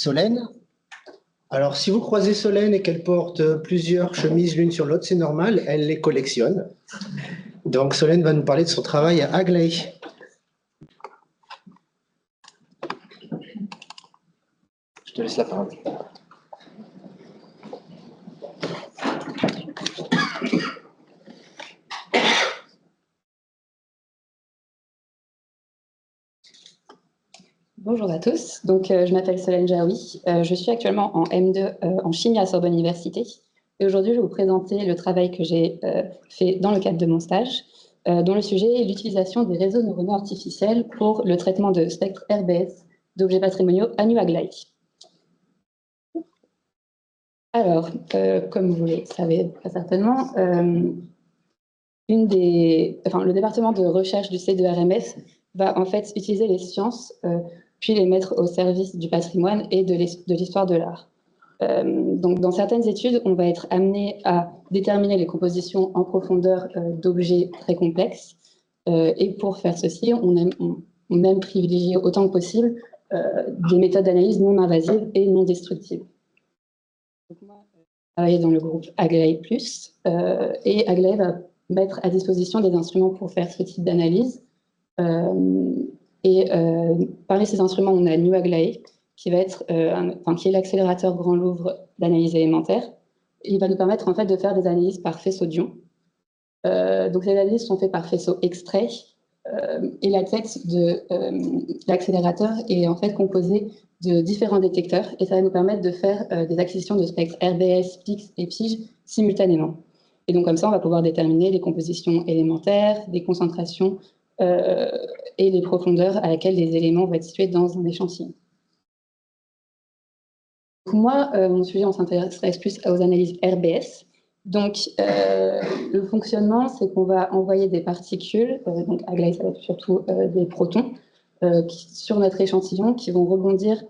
Solène. Alors, si vous croisez Solène et qu'elle porte plusieurs chemises l'une sur l'autre, c'est normal, elle les collectionne. Donc, Solène va nous parler de son travail à Aglaé. Je te laisse la parole. Bonjour à tous, donc je m'appelle Solène Jaoui, je suis actuellement en M2 en chimie à Sorbonne Université et aujourd'hui je vais vous présenter le travail que j'ai fait dans le cadre de mon stage dont le sujet est l'utilisation des réseaux neuronaux artificiels pour le traitement de spectres RBS d'objets patrimoniaux à New Aglaé. Alors, comme vous le savez très certainement, le département de recherche du C2RMS va en fait utiliser les sciences puis les mettre au service du patrimoine et de l'histoire de l'art. Donc, dans certaines études, on va être amené à déterminer les compositions en profondeur d'objets très complexes. Et pour faire ceci, on aime privilégier autant que possible des méthodes d'analyse non invasives et non destructives. Donc, moi, je travaille dans le groupe Aglaé+, et Aglaé va mettre à disposition des instruments pour faire ce type d'analyse. Parmi ces instruments, on a New Aglaé, qui va être, qui est l'accélérateur Grand Louvre d'analyse élémentaire. Il va nous permettre en fait de faire des analyses par faisceau d'ion. Donc ces analyses sont faites par faisceau extrait, et la tête de l'accélérateur est en fait composée de différents détecteurs, et ça va nous permettre de faire des acquisitions de spectres RBS, PIX et PIGE simultanément. Et donc comme ça, on va pouvoir déterminer les compositions élémentaires, des concentrations et les profondeurs à laquelle les éléments vont être situés dans un échantillon. Pour moi, mon sujet, on s'intéresse plus aux analyses RBS. Donc, le fonctionnement, c'est qu'on va envoyer des particules, donc Aglaé, ça va être surtout des protons, sur notre échantillon qui vont rebondir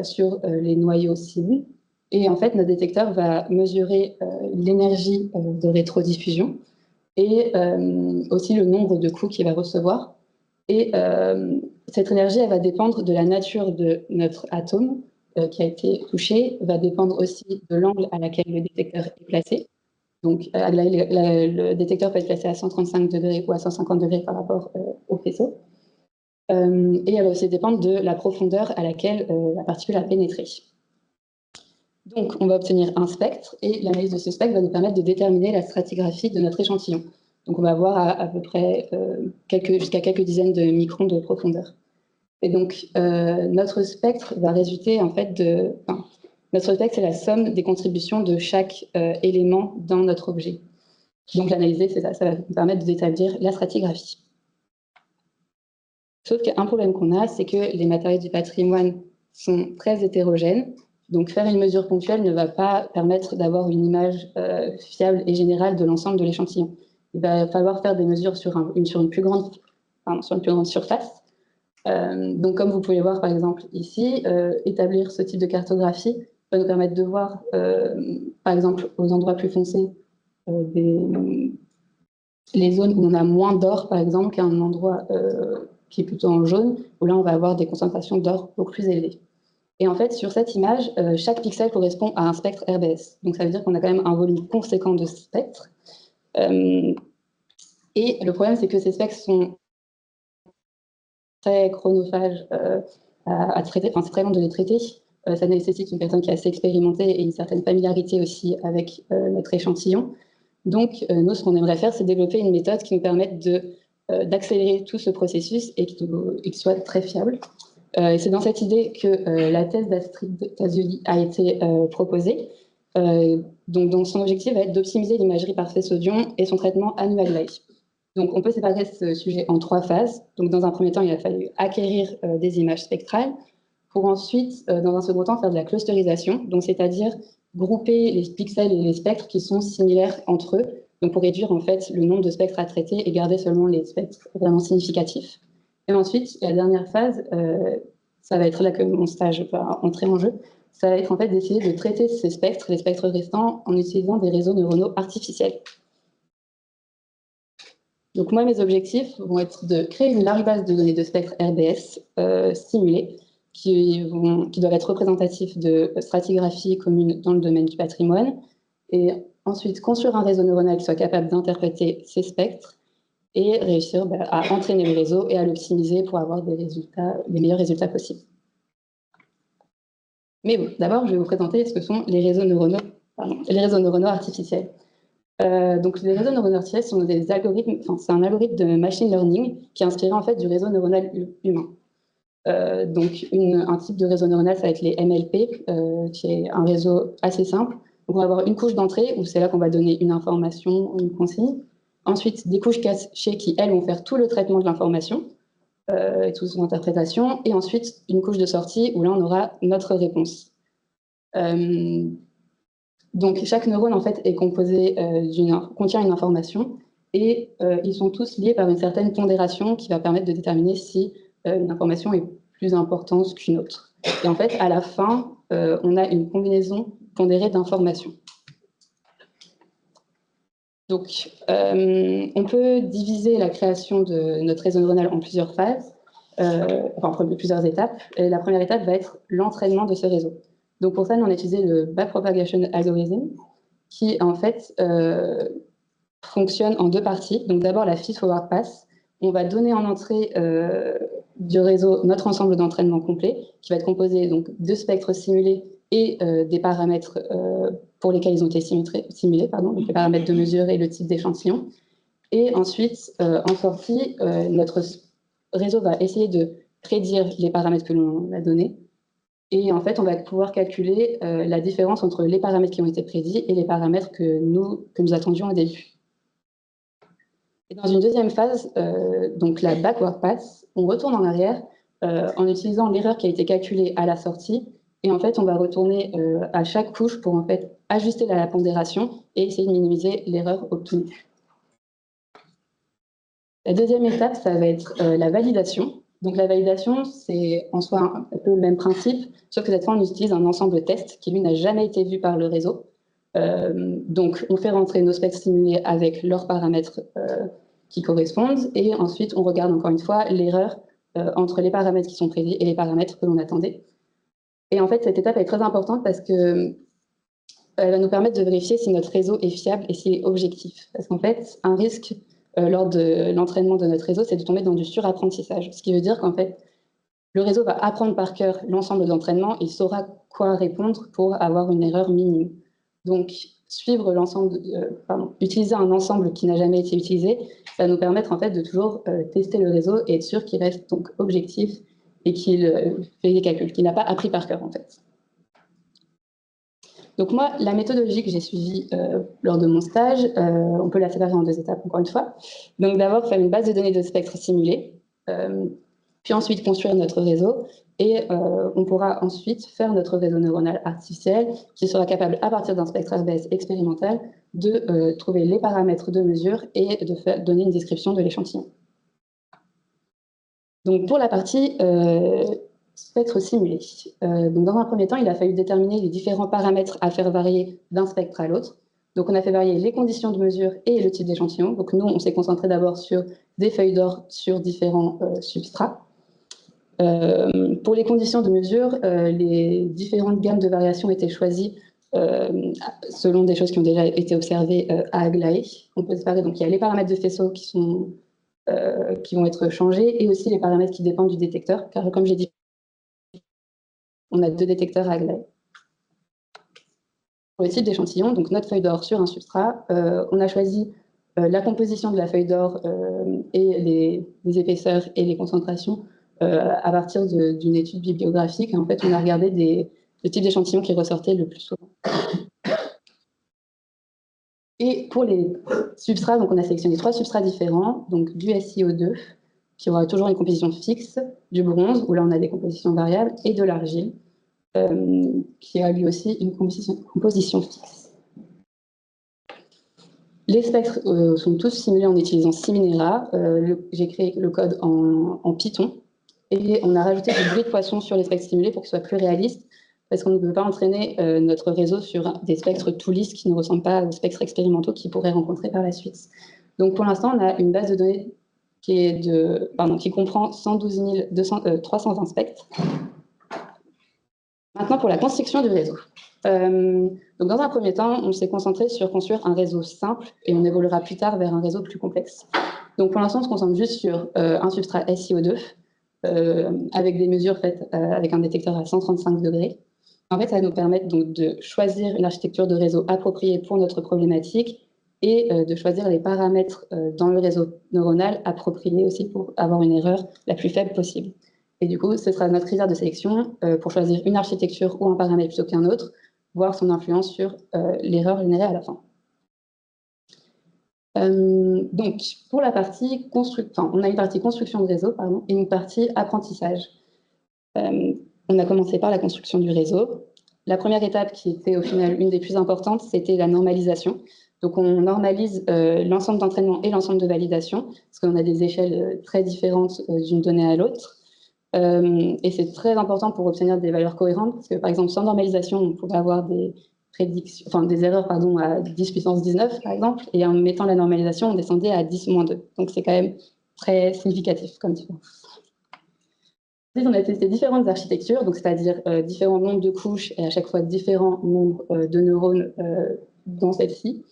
sur les noyaux cibles. Et en fait, notre détecteur va mesurer l'énergie de rétrodiffusion et aussi le nombre de coups qu'il va recevoir. Et cette énergie, elle va dépendre de la nature de notre atome qui a été touché, va dépendre aussi de l'angle à laquelle le détecteur est placé. Donc, le détecteur peut être placé à 135 degrés ou à 150 degrés par rapport au faisceau. Et elle va aussi dépendre de la profondeur à laquelle la particule a pénétré. Donc, on va obtenir un spectre, et l'analyse de ce spectre va nous permettre de déterminer la stratigraphie de notre échantillon. Donc, on va avoir à peu près jusqu'à quelques dizaines de microns de profondeur. Et donc, notre spectre va résulter en fait notre spectre, c'est la somme des contributions de chaque élément dans notre objet. Donc, l'analyser, c'est ça, ça va nous permettre d'établir la stratigraphie. Sauf qu'un problème qu'on a, c'est que les matériaux du patrimoine sont très hétérogènes. Donc, faire une mesure ponctuelle ne va pas permettre d'avoir une image fiable et générale de l'ensemble de l'échantillon. Il va falloir faire des mesures sur une plus grande surface. Donc, comme vous pouvez voir, par exemple, ici, établir ce type de cartographie va nous permettre de voir, par exemple, aux endroits plus foncés, les zones où on a moins d'or, par exemple, qu'à un endroit qui est plutôt en jaune, où là, on va avoir des concentrations d'or beaucoup plus élevées. Et en fait, sur cette image, chaque pixel correspond à un spectre RBS. Donc, ça veut dire qu'on a quand même un volume conséquent de spectres. Et le problème, c'est que ces spectres sont très chronophages à traiter. Enfin, c'est très long de les traiter. Ça nécessite une personne qui est assez expérimentée et une certaine familiarité aussi avec notre échantillon. Donc, nous, ce qu'on aimerait faire, c'est développer une méthode qui nous permette d'accélérer tout ce processus et qu'il soit très fiable. Et c'est dans cette idée que la thèse d'Astrid Tazioli a été proposée. Donc, son objectif va être d'optimiser l'imagerie par faisceau d'ion et son traitement à New Aglaé. Donc, on peut séparer ce sujet en 3 phases. Donc, dans un premier temps, il a fallu acquérir des images spectrales pour ensuite, dans un second temps, faire de la clusterisation, donc c'est-à-dire grouper les pixels et les spectres qui sont similaires entre eux, donc pour réduire en fait le nombre de spectres à traiter et garder seulement les spectres vraiment significatifs. Et ensuite, la dernière phase, ça va être là que mon stage va entrer en jeu, ça va être en fait d'essayer de traiter ces spectres, les spectres restants, en utilisant des réseaux neuronaux artificiels. Donc moi, mes objectifs vont être de créer une large base de données de spectres RBS simulés qui doivent être représentatifs de stratigraphies communes dans le domaine du patrimoine, et ensuite construire un réseau neuronal qui soit capable d'interpréter ces spectres et réussir à entraîner le réseau et à l'optimiser pour avoir les meilleurs résultats possibles. Mais bon, d'abord, je vais vous présenter ce que sont les réseaux neuronaux artificiels. Donc, les réseaux neuronaux artificiels sont des algorithmes, c'est un algorithme de machine learning qui est inspiré en fait du réseau neuronal humain. Donc, un type de réseau neuronal, ça va être les MLP, qui est un réseau assez simple. Donc, on va avoir une couche d'entrée où c'est là qu'on va donner une information ou une consigne. Ensuite, des couches cachées qui, elles, vont faire tout le traitement de l'information et toute son interprétation. Et ensuite, une couche de sortie où là, on aura notre réponse. Donc, chaque neurone, en fait, est contient une information et ils sont tous liés par une certaine pondération qui va permettre de déterminer si une information est plus importante qu'une autre. Et en fait, à la fin, on a une combinaison pondérée d'informations. Donc, on peut diviser la création de notre réseau neuronal en plusieurs phases, en plusieurs étapes. Et la première étape va être l'entraînement de ce réseau. Donc, pour ça, nous, on a utilisé le Backpropagation Algorithm, qui, en fait, fonctionne en deux parties. Donc, d'abord, la feed-forward pass. On va donner en entrée du réseau notre ensemble d'entraînement complet, qui va être composé donc, de spectres simulés et des paramètres pour lesquels ils ont été simulés, donc les paramètres de mesure et le type d'échantillon. Et ensuite, en sortie, notre réseau va essayer de prédire les paramètres que l'on a donnés. Et en fait, on va pouvoir calculer la différence entre les paramètres qui ont été prédits et les paramètres que nous attendions au début. Et dans une deuxième phase, donc la backward pass, on retourne en arrière en utilisant l'erreur qui a été calculée à la sortie. Et en fait, on va retourner à chaque couche pour en fait ajuster la pondération et essayer de minimiser l'erreur obtenue. La deuxième étape, ça va être la validation. Donc la validation, c'est en soi un peu le même principe, sauf que cette fois, on utilise un ensemble de tests qui, lui, n'a jamais été vu par le réseau. Donc, on fait rentrer nos spectres simulés avec leurs paramètres qui correspondent, et ensuite, on regarde encore une fois l'erreur entre les paramètres qui sont prédits et les paramètres que l'on attendait. Et en fait, cette étape est très importante parce que elle va nous permettre de vérifier si notre réseau est fiable et s'il est objectif. Parce qu'en fait, un risque lors de l'entraînement de notre réseau, c'est de tomber dans du surapprentissage. Ce qui veut dire qu'en fait, le réseau va apprendre par cœur l'ensemble d'entraînement et il saura quoi répondre pour avoir une erreur minime. Donc, utiliser un ensemble qui n'a jamais été utilisé, ça va nous permettre en fait de toujours tester le réseau et être sûr qu'il reste donc objectif et qu'il fait des calculs, qu'il n'a pas appris par cœur en fait. Donc moi, la méthodologie que j'ai suivie lors de mon stage, on peut la séparer en deux étapes encore une fois. Donc d'abord, faire une base de données de spectres simulés, puis ensuite construire notre réseau, et on pourra ensuite faire notre réseau neuronal artificiel qui sera capable, à partir d'un spectre RBS expérimental, de trouver les paramètres de mesure et de donner une description de l'échantillon. Donc pour la partie spectre simulé. Donc dans un premier temps, il a fallu déterminer les différents paramètres à faire varier d'un spectre à l'autre. Donc on a fait varier les conditions de mesure et le type d'échantillon. Donc nous, on s'est concentré d'abord sur des feuilles d'or sur différents substrats. Pour les conditions de mesure, les différentes gammes de variations étaient choisies selon des choses qui ont déjà été observées à Aglaé. On peut séparer, donc il y a les paramètres de faisceau qui vont être changés et aussi les paramètres qui dépendent du détecteur, car comme j'ai dit, on a deux détecteurs à Aglaé. Pour le type d'échantillon, donc notre feuille d'or sur un substrat, on a choisi la composition de la feuille d'or et les épaisseurs et les concentrations à partir d'une étude bibliographique. En fait, on a regardé le type d'échantillon qui ressortait le plus souvent. Et pour les substrats, donc on a sélectionné 3 substrats différents, donc du SiO2, qui aura toujours une composition fixe, du bronze, où là on a des compositions variables, et de l'argile, qui a lui aussi une composition fixe. Les spectres sont tous simulés en utilisant Siminera. J'ai créé le code en Python, et on a rajouté du bruit de poisson sur les spectres simulés pour qu'ils soient plus réalistes, parce qu'on ne peut pas entraîner notre réseau sur des spectres tout lisses qui ne ressemblent pas aux spectres expérimentaux qu'ils pourraient rencontrer par la suite. Donc pour l'instant, on a une base de données qui comprend 112 320 spectres. Maintenant, pour la construction du réseau. Donc, dans un premier temps, on s'est concentré sur construire un réseau simple et on évoluera plus tard vers un réseau plus complexe. Donc, pour l'instant, on se concentre juste sur un substrat SiO2 avec des mesures faites avec un détecteur à 135 degrés. En fait, ça va nous permettre donc de choisir une architecture de réseau appropriée pour notre problématique et de choisir les paramètres dans le réseau neuronal appropriés aussi pour avoir une erreur la plus faible possible. Et du coup, ce sera notre critère de sélection pour choisir une architecture ou un paramètre plutôt qu'un autre, voir son influence sur l'erreur générée à la fin. Donc, pour la partie construction, on a une partie construction de réseau et une partie apprentissage. On a commencé par la construction du réseau. La première étape, qui était au final une des plus importantes, c'était la normalisation. Donc, on normalise l'ensemble d'entraînement et l'ensemble de validation, parce qu'on a des échelles très différentes d'une donnée à l'autre. Et c'est très important pour obtenir des valeurs cohérentes, parce que par exemple, sans normalisation, on pourrait avoir des erreurs à 10 puissance 19, par exemple, et en mettant la normalisation, on descendait à 10 moins 2. Donc c'est quand même très significatif comme différence. Ensuite, on a testé différentes architectures, donc c'est-à-dire différents nombres de couches et à chaque fois différents nombres de neurones dans celle-ci,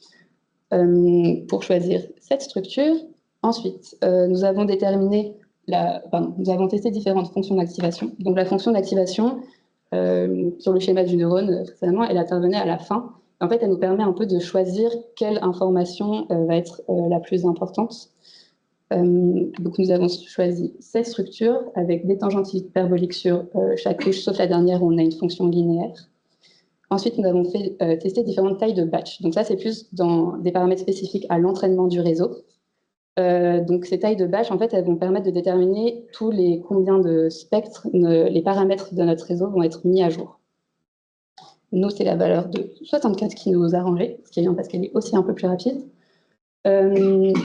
pour choisir cette structure. Ensuite, nous avons déterminé nous avons testé différentes fonctions d'activation. Donc, la fonction d'activation, sur le schéma du neurone, précédemment, elle intervenait à la fin. En fait, elle nous permet un peu de choisir quelle information va être la plus importante. Donc, nous avons choisi cette structure avec des tangentes hyperboliques sur chaque couche, sauf la dernière où on a une fonction linéaire. Ensuite, nous avons fait tester différentes tailles de batch. Donc, ça, c'est plus dans des paramètres spécifiques à l'entraînement du réseau. Donc, ces tailles de batch, en fait, elles vont permettre de déterminer combien de spectres les paramètres de notre réseau vont être mis à jour. Nous, c'est la valeur de 64 qui nous arrangeait, ce qui est bien parce qu'elle est aussi un peu plus rapide.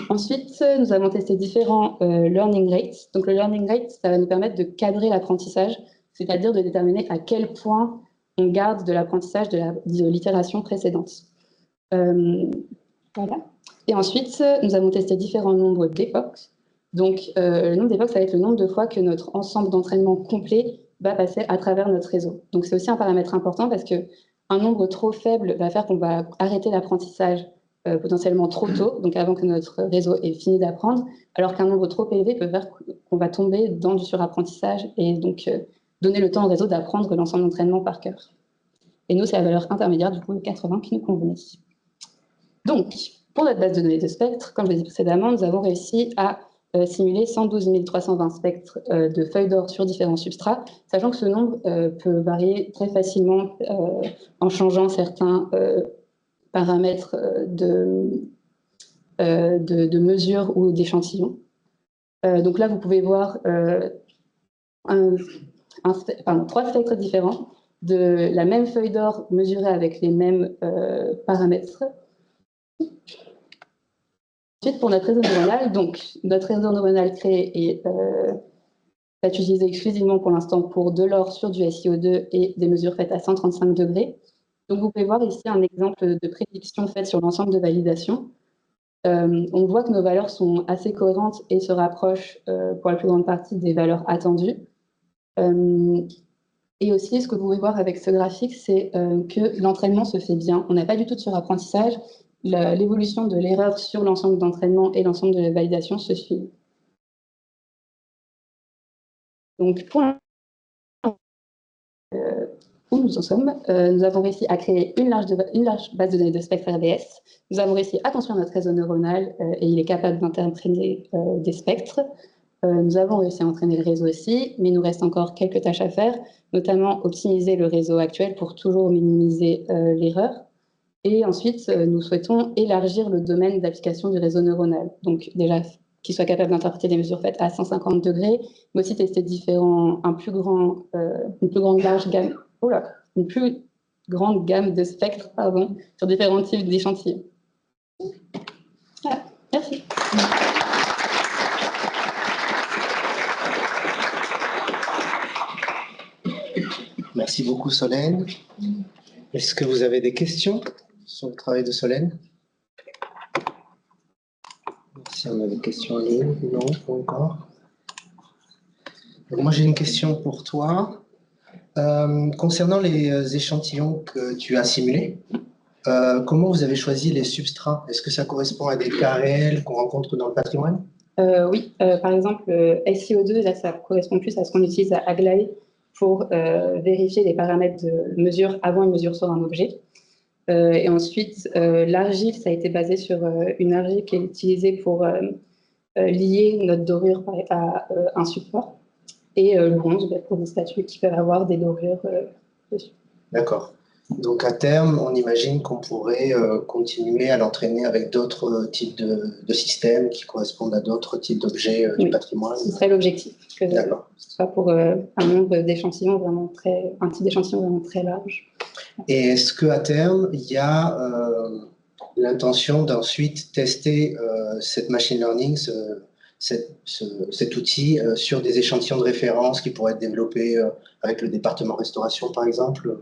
Ensuite, nous avons testé différents learning rates. Donc, le learning rate, ça va nous permettre de cadrer l'apprentissage, c'est-à-dire de déterminer à quel point on garde de l'apprentissage de l'itération précédente. Voilà. Et ensuite, nous avons testé différents nombres d'époques. Donc, le nombre d'époques, ça va être le nombre de fois que notre ensemble d'entraînement complet va passer à travers notre réseau. Donc, c'est aussi un paramètre important parce qu'un nombre trop faible va faire qu'on va arrêter l'apprentissage potentiellement trop tôt, donc avant que notre réseau ait fini d'apprendre, alors qu'un nombre trop élevé peut faire qu'on va tomber dans du surapprentissage et donc donner le temps au réseau d'apprendre l'ensemble d'entraînement par cœur. Et nous, c'est la valeur intermédiaire, du coup, de 80 qui nous convenait. Donc, pour notre base de données de spectres, comme je l'ai dit précédemment, nous avons réussi à simuler 112 320 spectres de feuilles d'or sur différents substrats, sachant que ce nombre peut varier très facilement en changeant certains paramètres de mesure ou d'échantillon. Donc là, vous pouvez voir 3 spectres différents de la même feuille d'or mesurée avec les mêmes paramètres. Ensuite, pour notre réseau neuronal, donc notre réseau neuronal créé est utilisé exclusivement pour l'instant pour de l'or sur du SiO2 et des mesures faites à 135 degrés. Donc, vous pouvez voir ici un exemple de prédiction faite sur l'ensemble de validation. On voit que nos valeurs sont assez cohérentes et se rapprochent pour la plus grande partie des valeurs attendues. Et aussi, ce que vous pouvez voir avec ce graphique, c'est que l'entraînement se fait bien. On n'a pas du tout de surapprentissage. L'évolution de l'erreur sur l'ensemble d'entraînement et l'ensemble de la validation se suit. Donc, pour où nous en sommes, nous avons réussi à créer une large base de données de spectres RBS. Nous avons réussi à construire notre réseau neuronal et il est capable d'interpréter des spectres. Nous avons réussi à entraîner le réseau aussi, mais il nous reste encore quelques tâches à faire, notamment optimiser le réseau actuel pour toujours minimiser l'erreur. Et ensuite, nous souhaitons élargir le domaine d'application du réseau neuronal. Donc déjà, qu'il soit capable d'interpréter des mesures faites à 150 degrés, mais aussi tester une plus grande gamme de spectres sur différents types d'échantillons. Voilà, merci. Merci beaucoup, Solène. Est-ce que vous avez des questions sur le travail de Solène? Si on a des questions en ligne, non, pas encore. Donc moi, j'ai une question pour toi. Concernant les échantillons que tu as simulés, comment vous avez choisi les substrats? Est-ce que ça correspond à des cas réels qu'on rencontre dans le patrimoine? Oui, par exemple, SiO2, là, ça correspond plus à ce qu'on utilise à Aglaé pour vérifier les paramètres de mesure avant une mesure sur un objet. Et ensuite, l'argile, ça a été basé sur une argile qui est utilisée pour lier notre dorure à un support. Et le bronze, pour des statues qui peuvent avoir des dorures dessus. D'accord. Donc à terme, on imagine qu'on pourrait continuer à l'entraîner avec d'autres types de systèmes qui correspondent à d'autres types d'objets du patrimoine. Ce serait l'objectif, que ce soit pour un nombre d'échantillons vraiment un type d'échantillon vraiment très large. Et est-ce qu'à terme, il y a l'intention d'ensuite tester cette machine learning, cet outil sur des échantillons de référence qui pourraient être développés avec le département restauration, par exemple?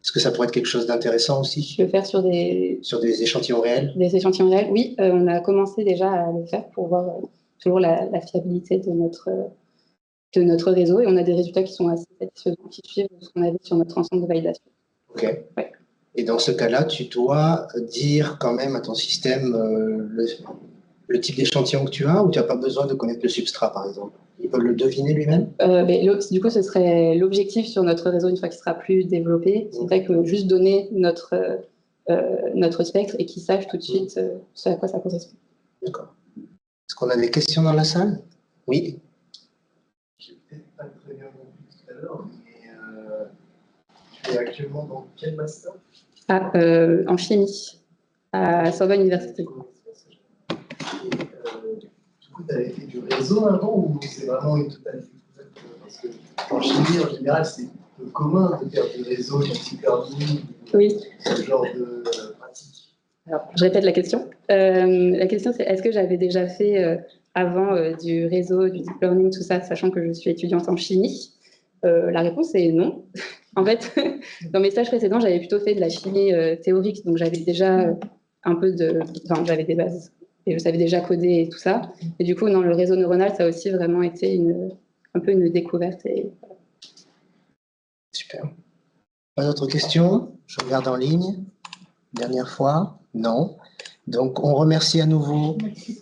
Est-ce que ça pourrait être quelque chose d'intéressant aussi? Le faire sur des échantillons réels? Des échantillons réels, oui. On a commencé déjà à le faire pour voir toujours la fiabilité de notre réseau. Et on a des résultats qui sont assez satisfaisants, qui suivent ce qu'on avait sur notre ensemble de validation. OK. Ouais. Et dans ce cas-là, tu dois dire quand même à ton système le type d'échantillon que tu as, ou tu n'as pas besoin de connaître le substrat, par exemple? Il peut le deviner lui-même? Du coup, ce serait l'objectif sur notre réseau une fois qu'il sera plus développé. C'est vrai que juste donner notre spectre et qu'il sache tout de suite ce à quoi ça correspond. D'accord. Est-ce qu'on a des questions dans la salle? Oui. Je n'ai peut-être pas très bien compris tout à l'heure, mais tu es actuellement dans quel master? En chimie, à Sorbonne Université. Du coup, tu avais fait du réseau avant ou c'est vraiment une totale découverte? Parce qu'en chimie, en général, c'est peu commun de faire du réseau, du deep learning, ce genre de pratique. Alors, je répète la question. La question, c'est est-ce que j'avais déjà fait avant du réseau, du deep learning, tout ça, sachant que je suis étudiante en chimie? La réponse est non. En fait, dans mes stages précédents, j'avais plutôt fait de la chimie théorique, donc j'avais déjà j'avais des bases et je savais déjà coder et tout ça. Et du coup, dans le réseau neuronal, ça a aussi vraiment été un peu une découverte. Super. Pas d'autres questions? Je regarde en ligne. Dernière fois? Non. Donc, on remercie à nouveau. Merci,